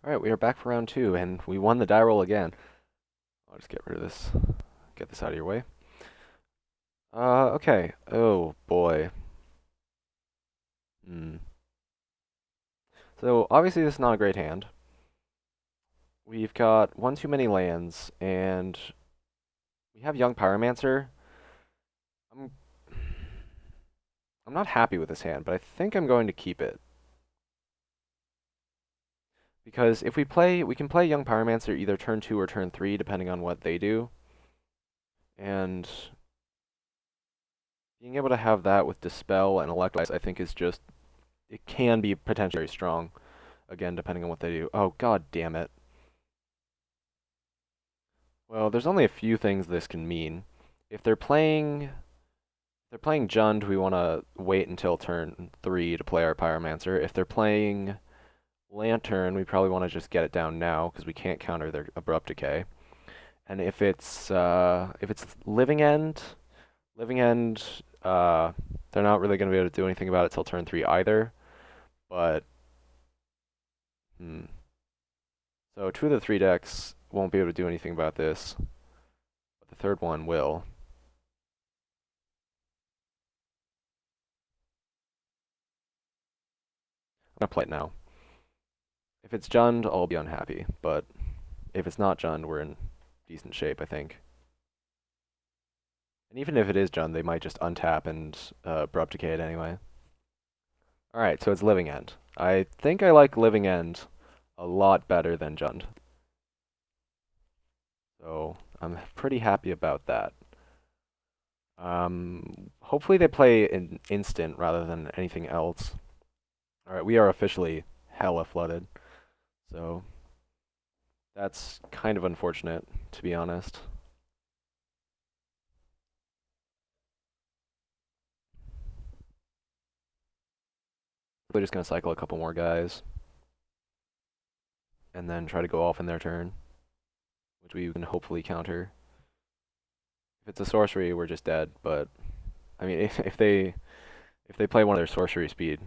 Alright, we are back for round two, and we won the die roll again. I'll just get rid of this. Get this out of your way. Okay. Oh, boy. Hmm. So, obviously this is not a great hand. We've got one too many lands, and we have Young Pyromancer. I'm, I'm not happy with this hand, but I think I'm going to keep it. Because if we can play Young Pyromancer either turn 2 or turn 3, depending on what they do. And being able to have that with Dispel and Electrolyze, I think is just, it can be potentially very strong. Again, depending on what they do. Oh, god damn it. Well, there's only a few things this can mean. If they're playing Jund, we want to wait until turn 3 to play our Pyromancer. If they're playing Lantern, we probably want to just get it down now because we can't counter their Abrupt Decay. And if it's Living End, they're not really going to be able to do anything about it till turn 3 either. But so 2 of the 3 decks won't be able to do anything about this, but the third one will. I'm gonna play it now. If it's Jund, I'll be unhappy, but if it's not Jund, we're in decent shape, I think. And even if it is Jund, they might just untap and Abrupt Decay it anyway. Alright, so it's Living End. I think I like Living End a lot better than Jund. So I'm pretty happy about that. Hopefully they play an instant rather than anything else. Alright, we are officially hella flooded. So that's kind of unfortunate, to be honest. We're just going to cycle a couple more guys. And then try to go off in their turn, which we can hopefully counter. If it's a sorcery, we're just dead, but I mean, if they play one of their sorcery speed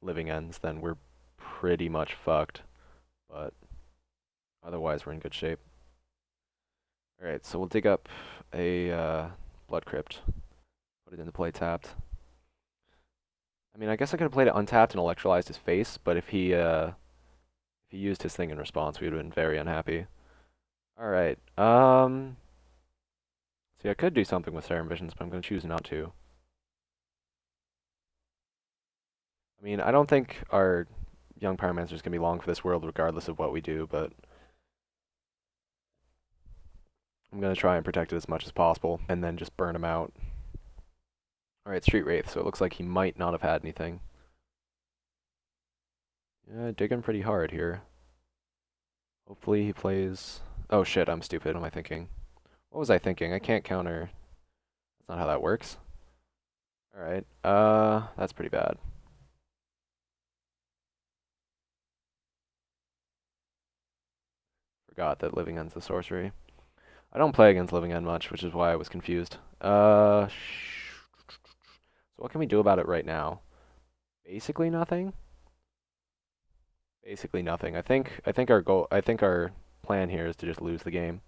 Living Ends, then we're pretty much fucked. But otherwise, we're in good shape. Alright, so we'll dig up a Blood Crypt. Put it into play tapped. I mean, I guess I could have played it untapped and electrolyzed his face, but if he used his thing in response, we would have been very unhappy. Alright, see, I could do something with Serum Visions, but I'm going to choose not to. I mean, I don't think our Young Pyromancer is going to be long for this world regardless of what we do, but I'm going to try and protect it as much as possible, and then just burn him out. Alright, Street Wraith, so it looks like he might not have had anything. Yeah, digging pretty hard here. Hopefully he plays... Oh shit, I'm stupid. What am I thinking? What was I thinking? I can't counter. That's not how that works. Alright, that's pretty bad. Forgot that Living End's the sorcery. I don't play against Living End much, which is why I was confused. So what can we do about it right now? Basically nothing? Basically nothing. I think our plan here is to just lose the game.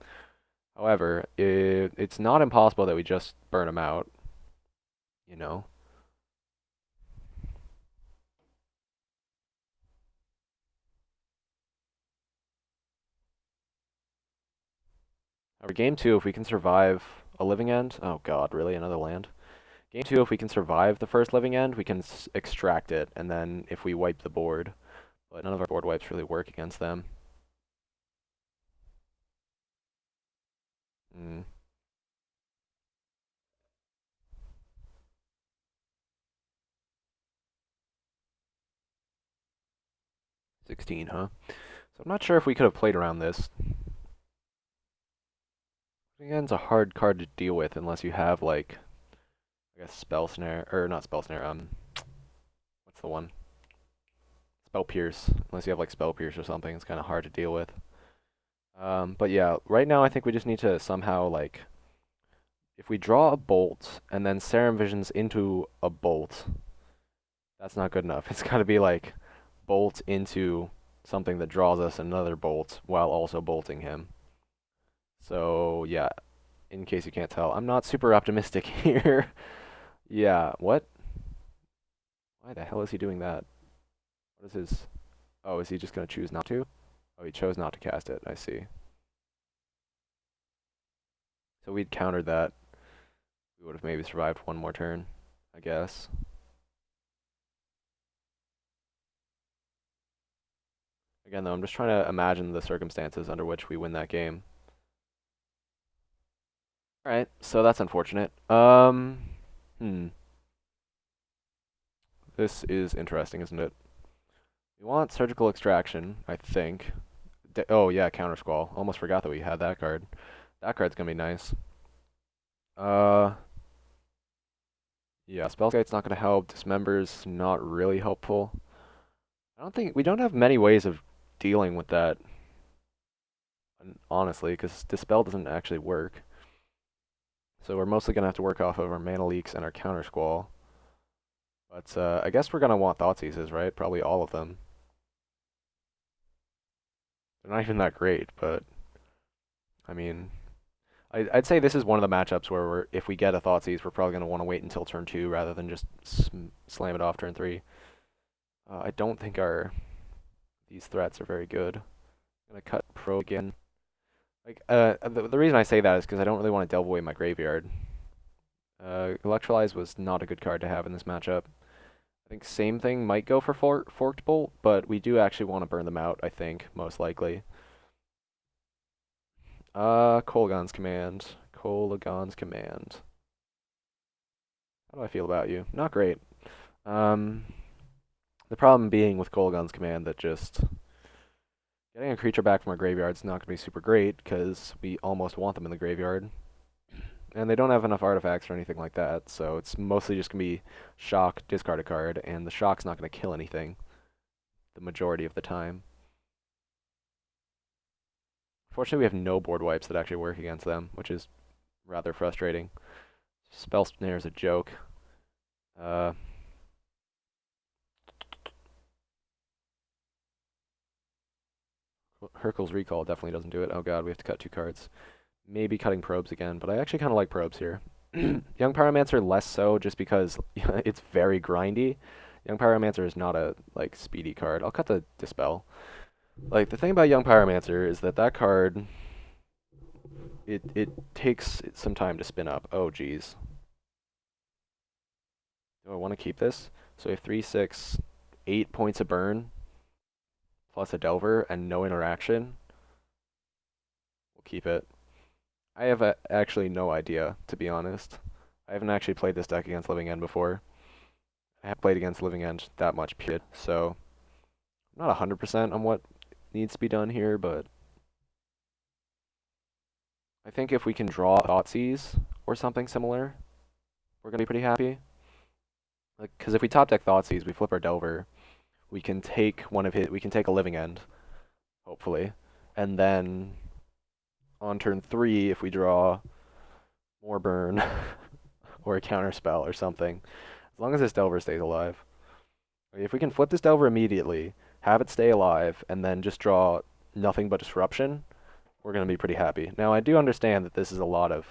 However, it's not impossible that we just burn him out, you know? However, game 2, if we can survive a Living End... Oh god, really? Another land? Game 2, if we can survive the first Living End, we can extract it, and then if we wipe the board. But none of our board wipes really work against them. 16, huh? So I'm not sure if we could have played around this. Living End's a hard card to deal with unless you have, like, I guess Spell Snare, or not Spell Snare, what's the one? Spell Pierce. Unless you have, like, Spell Pierce or something, it's kind of hard to deal with. But yeah, right now I think we just need to somehow, like, if we draw a bolt and then Serum Visions into a bolt, that's not good enough. It's got to be, like, bolt into something that draws us another bolt while also bolting him. So, yeah, in case you can't tell, I'm not super optimistic here. Yeah, what? Why the hell is he doing that? What is his... Oh, is he just going to choose not to? Oh, he chose not to cast it. I see. So we'd countered that. We would have maybe survived one more turn, I guess. Again, though, I'm just trying to imagine the circumstances under which we win that game. Alright, so that's unfortunate. This is interesting, isn't it? We want surgical extraction, I think. Oh yeah, counter squall. Almost forgot that we had that card. That card's gonna be nice. Yeah, Spellscate's not gonna help. Dismember's not really helpful. We don't have many ways of dealing with that, honestly, because Dispel doesn't actually work. So we're mostly gonna have to work off of our mana leaks and our counter squall. But I guess we're gonna want Thoughtseizes, right? Probably all of them. They're not even that great, but I mean, I'd say this is one of the matchups where if we get a Thoughtseize, we're probably gonna want to wait until turn 2 rather than just slam it off turn 3. I don't think these threats are very good. I'm gonna cut Pro again. Like the reason I say that is because I don't really want to delve away my graveyard. Electrolyze was not a good card to have in this matchup. I think same thing might go for Forked Bolt, but we do actually want to burn them out, I think, most likely. Kolaghan's Command. Kolaghan's Command. How do I feel about you? Not great. The problem being with Kolaghan's Command that just getting a creature back from our graveyard is not going to be super great because we almost want them in the graveyard. And they don't have enough artifacts or anything like that, so it's mostly just going to be shock, discard a card, and the shock's not going to kill anything the majority of the time. Fortunately, we have no board wipes that actually work against them, which is rather frustrating. Spell Snare is a joke. Hurkyl's Recall definitely doesn't do it. Oh god, we have to cut 2 cards. Maybe cutting Probes again, but I actually kind of like Probes here. Young Pyromancer less so, just because it's very grindy. Young Pyromancer is not a speedy card. I'll cut the Dispel. Like the thing about Young Pyromancer is that card it takes some time to spin up. Oh geez. Do I want to keep this? So we have 3, 6, 8 points of burn plus a Delver and no interaction. We'll keep it. I have actually no idea, to be honest. I haven't actually played this deck against Living End before. I have played against Living End that much, period. So I'm not 100% on what needs to be done here, but I think if we can draw Thoughtseize or something similar, we're gonna be pretty happy. Like, because if we top deck Thoughtseize, we flip our Delver, we can take we can take a Living End, hopefully, and then on turn 3, if we draw more burn or a counter spell or something, as long as this Delver stays alive. If we can flip this Delver immediately, have it stay alive, and then just draw nothing but Disruption, we're going to be pretty happy. Now, I do understand that this is a lot of,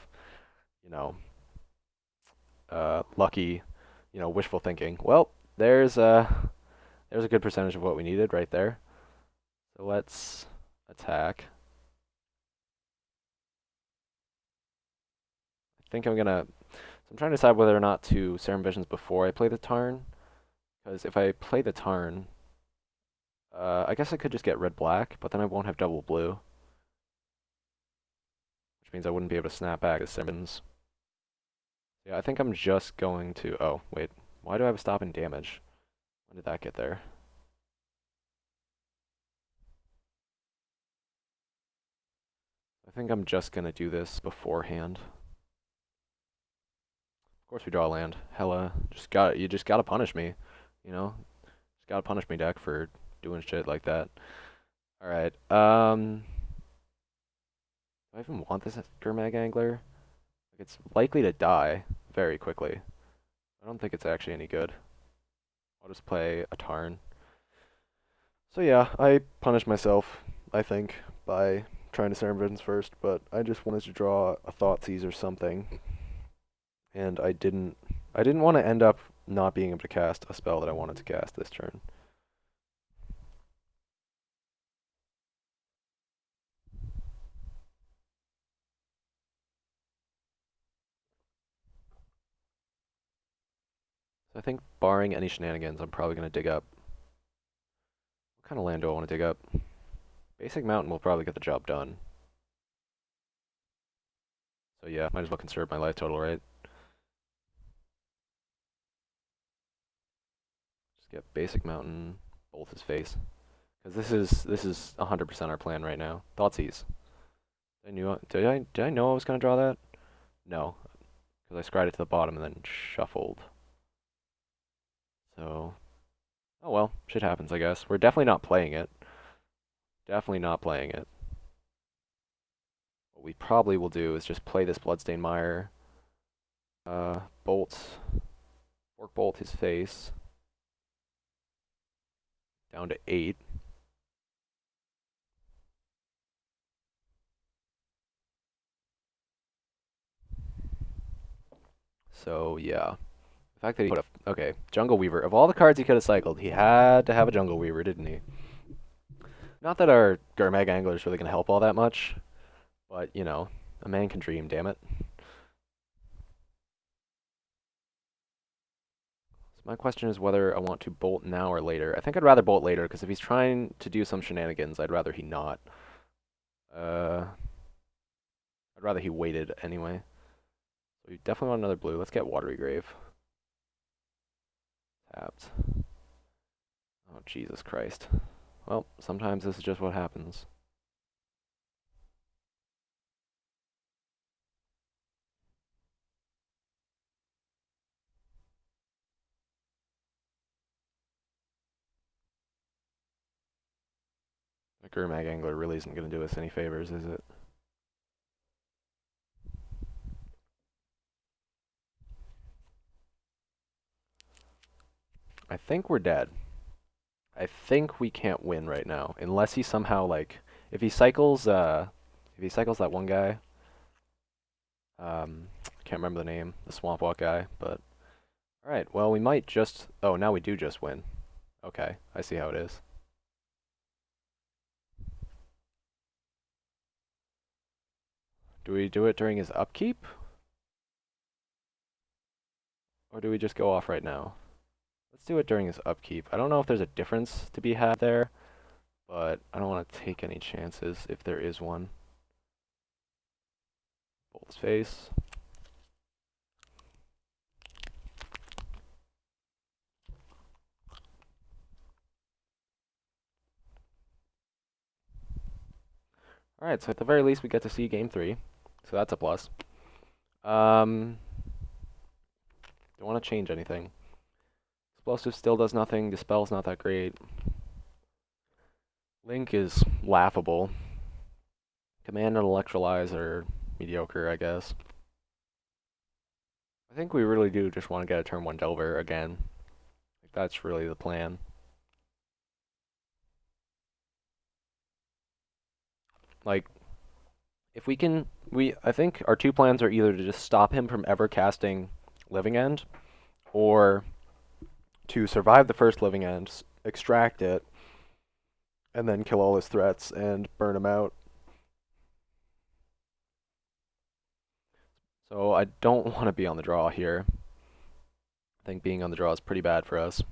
lucky, wishful thinking. Well, there's a good percentage of what we needed right there. So let's attack. I'm trying to decide whether or not to Serum Visions before I play the Tarn. Because if I play the Tarn, I guess I could just get red-black, but then I won't have double blue. Which means I wouldn't be able to snap back as Serum Visions. Yeah, I think I'm just going to... Oh, wait. Why do I have a stop in damage? When did that get there? I think I'm just going to do this beforehand. Of course we draw a land. Hella, you just gotta punish me, Just gotta punish me, deck, for doing shit like that. Alright, do I even want this Gurmag Angler? It's likely to die very quickly. I don't think it's actually any good. I'll just play a Tarn. So yeah, I punished myself, I think, by trying to Sermons first, but I just wanted to draw a Thoughtseize or something, and I didn't want to end up not being able to cast a spell that I wanted to cast this turn. So I think barring any shenanigans, I'm probably going to dig up. What kind of land do I want to dig up? Basic Mountain will probably get the job done. So yeah, might as well conserve my life total, right? Just get Basic Mountain, bolt his face. Because this is 100% our plan right now. Thoughtseize. Did I know I was gonna draw that? No, because I scryed it to the bottom and then shuffled. So, oh well, shit happens, I guess. We're definitely not playing it. Definitely not playing it. What we probably will do is just play this Bloodstained Mire. Bolt, Fork Bolt his face down to 8. So yeah, the fact that he put a okay Jungle Weaver of all the cards he could have cycled, he had to have a Jungle Weaver, didn't he? Not that our Gurmag Angler is really gonna help all that much, but you know, a man can dream, damn it. So my question is whether I want to bolt now or later. I think I'd rather bolt later because if he's trying to do some shenanigans, I'd rather he not. Uh, I'd rather he waited anyway. So we definitely want another blue. Let's get Watery Grave. Tapped. Oh, Jesus Christ. Well, sometimes this is just what happens. The Gurmag Angler really isn't going to do us any favors, is it? I think we're dead. I think we can't win right now, unless he somehow, like, if he cycles that one guy, I can't remember the name, the Swamp Walk guy, but alright, well, we might just... Oh, now we do just win. Okay, I see how it is. Do we do it during his upkeep? Or do we just go off right now? Let's do it during his upkeep. I don't know if there's a difference to be had there, but I don't want to take any chances if there is one. Bolt his face. Alright, so at the very least we get to see game 3. So that's a plus. Don't want to change anything. Explosive still does nothing. Dispel's not that great. Link is laughable. Command and Electrolyze are mediocre, I guess. I think we really do just want to get a turn 1 Delver again. Like, that's really the plan. Like, if we can... I think our two plans are either to just stop him from ever casting Living End, or to survive the first Living End, extract it, and then kill all his threats and burn him out. So I don't want to be on the draw here. I think being on the draw is pretty bad for us.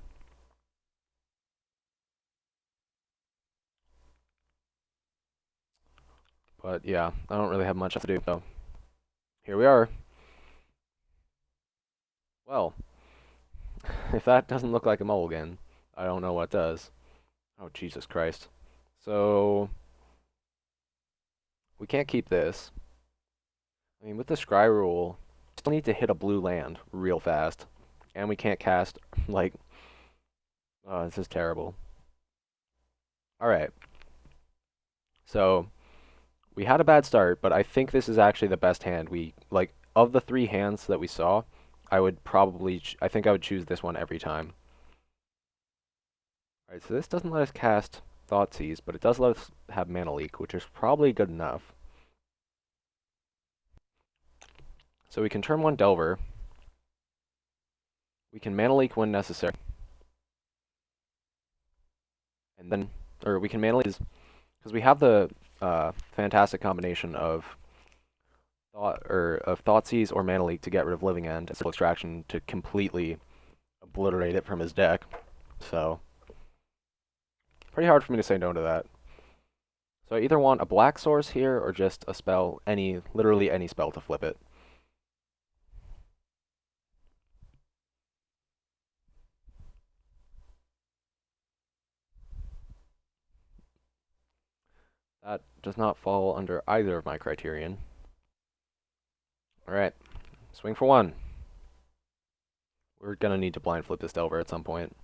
But yeah, I don't really have much to do, so here we are. Well, if that doesn't look like a mulligan, I don't know what does. Oh, Jesus Christ. So, we can't keep this. I mean, with the scry rule, we still need to hit a blue land real fast. And we can't cast, like, oh, this is terrible. Alright. So, we had a bad start, but I think this is actually the best hand. Like, of the 3 hands that we saw, I think I would choose this one every time. Alright, so this doesn't let us cast Thoughtseize, but it does let us have Mana Leak, which is probably good enough. So we can turn 1 Delver. We can Mana Leak when necessary. And then, or we can Mana Leak, because we have the fantastic combination of Thoughtseize or Mana Leak to get rid of Living End, and Simple Extraction to completely obliterate it from his deck. So, pretty hard for me to say no to that. So I either want a black source here or just a spell, literally any spell to flip it. That does not fall under either of my criterion. Alright, swing for 1. We're gonna need to blind flip this Delver at some point.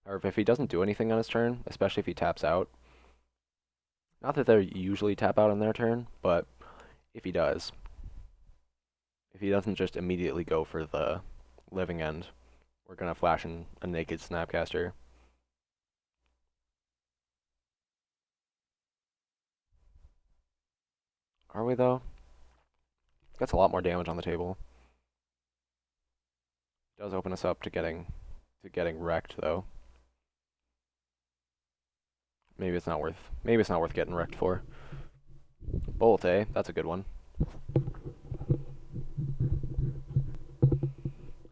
However, if he doesn't do anything on his turn, especially if he taps out, not that they usually tap out on their turn, but if he does, if he doesn't just immediately go for the Living End, we're gonna flash in a naked Snapcaster. Are we though? That's a lot more damage on the table. Does open us up to getting wrecked though. Maybe it's not worth getting wrecked for. Bolt, eh? That's a good one.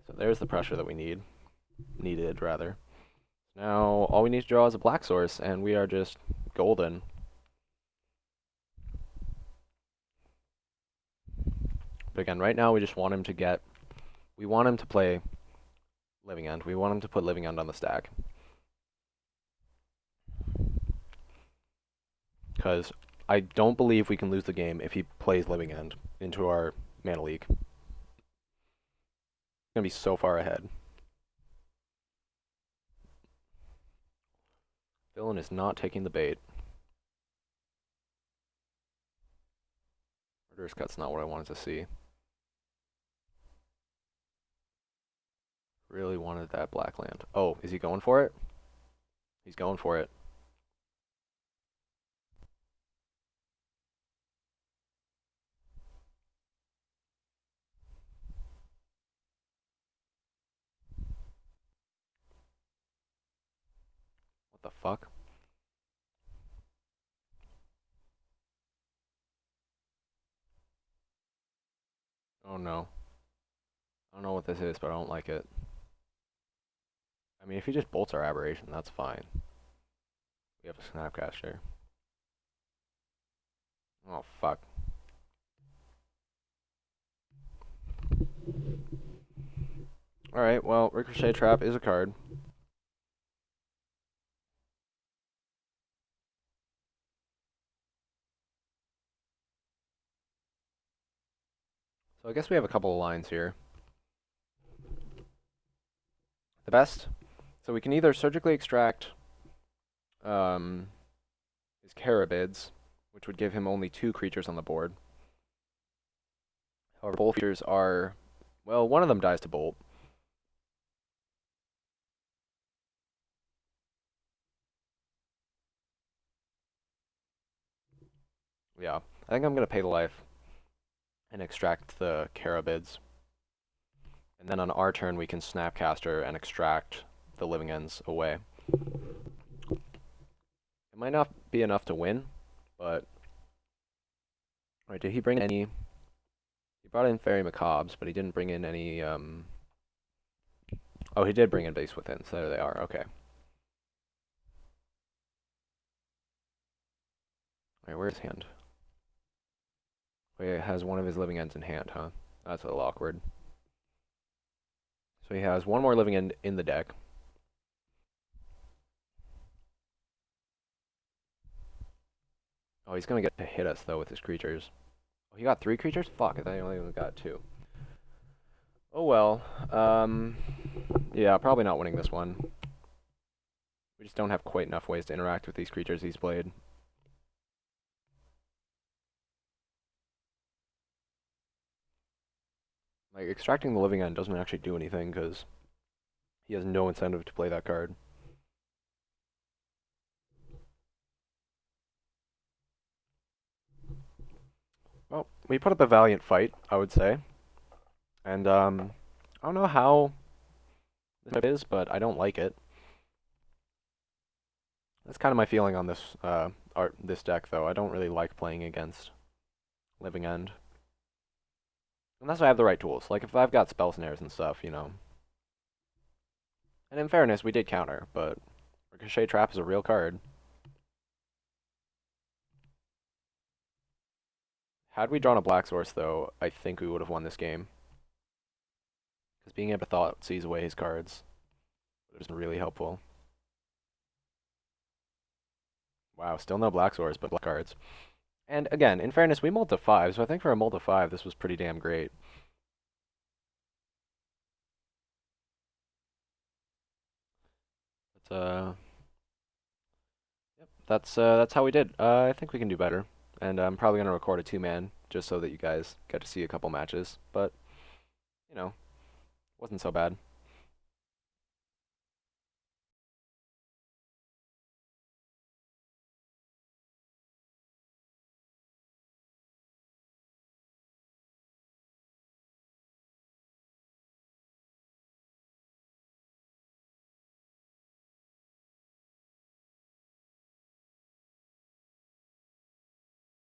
So there's the pressure that we needed rather. Now all we need to draw is a black source, and we are just golden. But again, right now we just want him to we want him to play Living End. We want him to put Living End on the stack. Because I don't believe we can lose the game if he plays Living End into our Mana Leak. It's going to be so far ahead. Villain is not taking the bait. Murderous Cut's not what I wanted to see. Really wanted that black land. Oh, is he going for it? He's going for it. What the fuck? Oh no. I don't know what this is, but I don't like it. I mean, if he just bolts our Aberration, that's fine. We have a Snapcaster. Oh, fuck. Alright, well, Ricochet Trap is a card. So I guess we have a couple of lines here. The best, so we can either surgically extract his Carabids, which would give him only 2 creatures on the board. However, both creatures are, well, one of them dies to Bolt. Yeah, I think I'm going to pay the life and extract the Carabids. And then on our turn, we can Snapcaster and extract the Living Ends away. It might not be enough to win, but... Alright, did he bring any... He brought in Fairy Macabres, but he didn't bring in any, Oh, he did bring in Base Within, so there they are, okay. Alright, where's his hand? Wait, he has one of his Living Ends in hand, huh? That's a little awkward. So he has one more Living End in the deck. Oh, he's gonna get to hit us, though, with his creatures. Oh, he got 3 creatures? Fuck, I thought he only got 2. Oh well. Yeah, probably not winning this one. We just don't have quite enough ways to interact with these creatures he's played. Like, extracting the Living End doesn't actually do anything, because he has no incentive to play that card. we put up a valiant fight, I would say. And I don't know how this is, but I don't like it. That's kind of my feeling on this deck, though. I don't really like playing against Living End. Unless I have the right tools. Like, if I've got spell snares and stuff, you know. And in fairness, we did counter, but Ricochet Trap is a real card. Had we drawn a black source, though, I think we would have won this game. Because being able to thought seize away his cards would have been really helpful. Wow, still no black source, but black cards. And again, in fairness, we mulled to 5, so I think for a mull to 5, this was pretty damn great. But, yep, that's how we did. I think we can do better. And I'm probably going to record a 2-man, just so that you guys get to see a couple matches. But, you know, wasn't so bad.